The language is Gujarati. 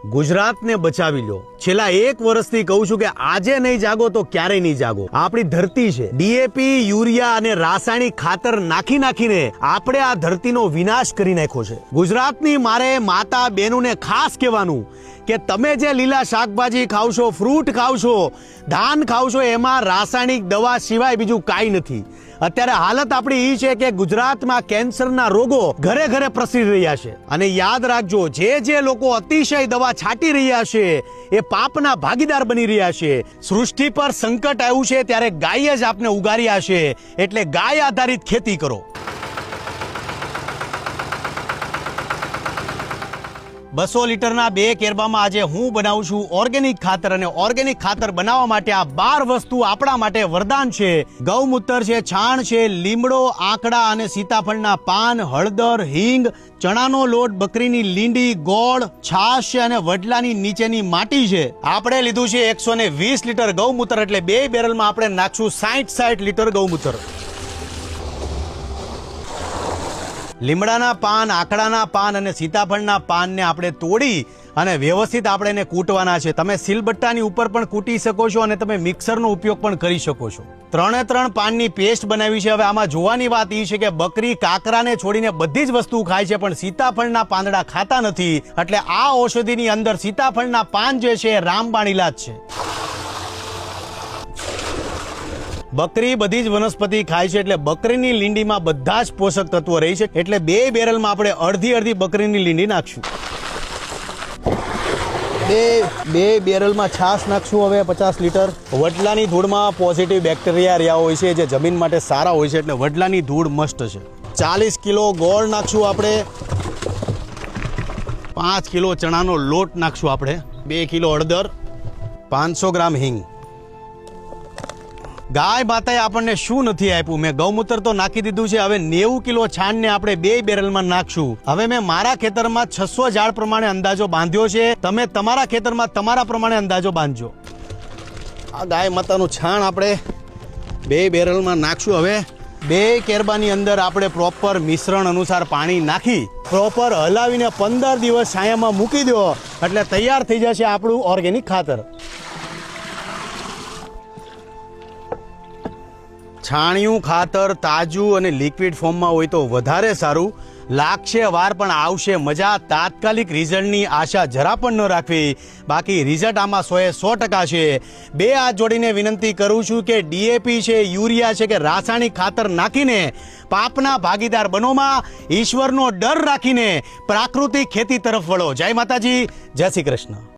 ગુજરાતને બચાવી લો। છેલ્લા 1 વર્ષથી કહું છું કે આજે નહીં જાગો તો ક્યારેય નહીં જાગો। આપણી ધરતી છે, ડીએપી, યુરિયા અને રાસાયણિક ખાતર નાખીને આપણે આ ધરતીનો વિનાશ કરી નાખ્યો છે। ગુજરાતની મારે માતા બહેનોને ખાસ કહેવાનું કે તમે જે લીલા શાકભાજી ખાવ છો, ફ્રૂટ ખાવ છો, ધાન ખાવ છો, એમાં રાસાયણિક દવા સિવાય બીજું કાંઈ નથી। અત્યારે હાલત આપણી એ છે કે ગુજરાતમાં કેન્સરના રોગો ઘરે ઘરે પ્રસરી રહ્યા છે। અને યાદ રાખજો, જે લોકો અતિશય દવા છાંટી રહ્યા છે એ પાપના ભાગીદાર બની રહ્યા છે। સૃષ્ટિ પર સંકટ આવ્યું છે ત્યારે ગાય જ આપને ઉગાર્યા છે, એટલે ગાય આધારિત ખેતી કરો। 200 લીટરના 2 કેરબામાં આજે હું બનાવું છું ઓર્ગેનિક ખાતર। અને ઓર્ગેનિક ખાતર બનાવવા માટે આ 12 વસ્તુ આપણા માટે વરદાન છે। ગૌમૂત્ર છે, છાણ છે, લીમડો, આંકડા અને સીતાફળના પાન, હળદર, હિંગ, ચણાનો લોટ, બકરીની લીંડી, ગોળ, છાશ છે અને વડલાની નીચેની માટી છે। આપણે લીધું છે 120 લીટર ગૌમૂત્ર, એટલે 2 બેરલમાં આપણે નાખશું 60 લીટર ગૌમૂત્ર। લીમડાના પાન, આંકડાના પાન અને સીતાફળના પાનને આપણે તોડી અને વ્યવસ્થિત આપણે એને કૂટવાના છે। તમે સિલબટ્ટાની ઉપર પણ કૂટી શકો છો અને તમે મિક્સરનો ઉપયોગ પણ કરી શકો છો। 3 પાનની પેસ્ટ બનાવી છે। હવે આમાં જોવાની વાત એ છે કે બકરી કાકરાને છોડીને બધી જ વસ્તુ ખાય છે, પણ સીતાફળના પાંદડા ખાતા નથી। એટલે આ ઔષધિની અંદર સીતાફળના પાન જે છે એ રામબાણ ઇલાજ છે। બકરી બધી જ વનસ્પતિ ખાય છે, એટલે બકરીની લીંડીમાં બધા જ પોષક તત્વો રહી છે। એટલે 2 બેરલમાં આપણે અડધી બકરીની લીંડી નાખશું। બે બેરલમાં છાશ નાખશું હવે 50 લીટર। વડલાની ધૂળમાં પોઝિટિવ બેક્ટેરિયા રહ્યા હોય છે, જે જમીન માટે સારા હોય છે, એટલે વડલાની ધૂળ મસ્ત છે। 40 કિલો ગોળ નાખશું આપણે। 5 કિલો ચણાનો લોટ નાખશું આપણે। 2 કિલો હળદર, 500 ગ્રામ હિંગ। ગાય માતાએ આપણને શું નથી આપ્યું? મેં ગૌમૂત્ર તો નાખી દીધું છે। હવે 90 કિલો છાણને આપણે 2 બેરલમાં નાખશું। હવે મેં મારા ખેતરમાં 600 ઝાડ પ્રમાણે અંદાજો બાંધ્યો છે, તમે તમારા ખેતરમાં તમારા પ્રમાણે અંદાજો બાંધજો। આ ગાય માતાનું છાણ આપણે 2 બેરલમાં નાખશું। હવે 2 કેરબાની અંદર આપણે પ્રોપર મિશ્રણ અનુસાર પાણી નાખી પ્રોપર હલાવીને 15 દિવસ છાયામાં મૂકી દો, એટલે તૈયાર થઈ જશે આપણું ઓર્ગેનિક ખાતર। છાણિયું ખાતર તાજું અને લિક્વિડ ફોર્મમાં હોય તો વધારે સારું। લાગશે વાર પણ આવશે મજા। તાત્કાલિક રિઝલ્ટની આશા જરા પણ ન રાખવી, બાકી રિઝલ્ટ આમાં 100% છે। 2 હાથ જોડીને વિનંતી કરું છું કે ડીએપી છે, યુરિયા છે કે રાસાયણિક ખાતર નાખીને પાપના ભાગીદાર બનોમાં ઈશ્વરનો ડર રાખીને પ્રાકૃતિક ખેતી તરફ વળો। જય માતાજી, જય શ્રી કૃષ્ણ।